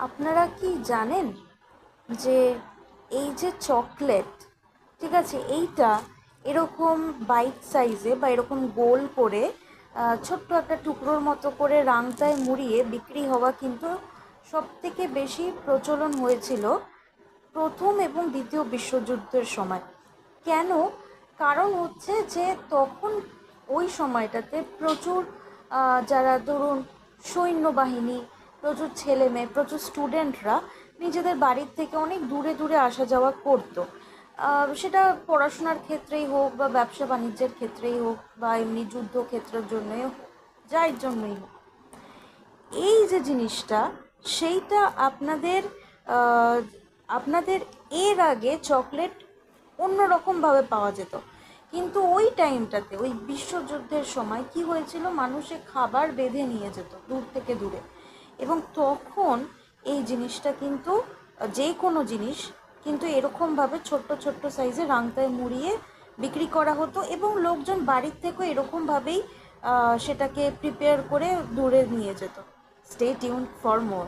আপনারা কি জানেন যে এই যে চকলেট, ঠিক আছে, এইটা এরকম বাইট সাইজে বা এরকম গোল করে ছোট্ট একটা টুকরোর মতো করে রাংতায় মুড়িয়ে বিক্রি হওয়া কিন্তু সবথেকে বেশি প্রচলন হয়েছিল প্রথম এবং দ্বিতীয় বিশ্বযুদ্ধের সময়। কেন? কারণ হচ্ছে যে তখন ওই সময়টাতে প্রচুর যারা ধরুন সৈন্যবাহিনী, প্রচুর ছেলে মেয়ে, প্রচুর স্টুডেন্টরা নিজেদের বাড়ির থেকে অনেক দূরে দূরে আসা যাওয়া করতো। সেটা পড়াশোনার ক্ষেত্রেই হোক বা ব্যবসা বাণিজ্যের ক্ষেত্রেই হোক বা এমনি যুদ্ধক্ষেত্রের জন্যই হোক, যার জন্যই হোক, এই যে জিনিসটা, সেইটা আহ, আপনাদের এর আগে চকলেট অন্য রকমভাবে পাওয়া যেত। কিন্তু ওই টাইমটাতে, ওই বিশ্বযুদ্ধের সময় কি হয়েছিল, মানুষে খাবার বেঁধে নিয়ে যেত দূর থেকে দূরে, এবং তখন এই জিনিসটা কিন্তু যে কোনো জিনিস কিন্তু এরকমভাবে ছোট্ট ছোট্ট সাইজে রাংতায় মুড়িয়ে বিক্রি করা হতো, এবং লোকজন বাড়ির থেকেও এরকমভাবেই সেটাকে প্রিপেয়ার করে দূরে নিয়ে যেত। Stay tuned for more.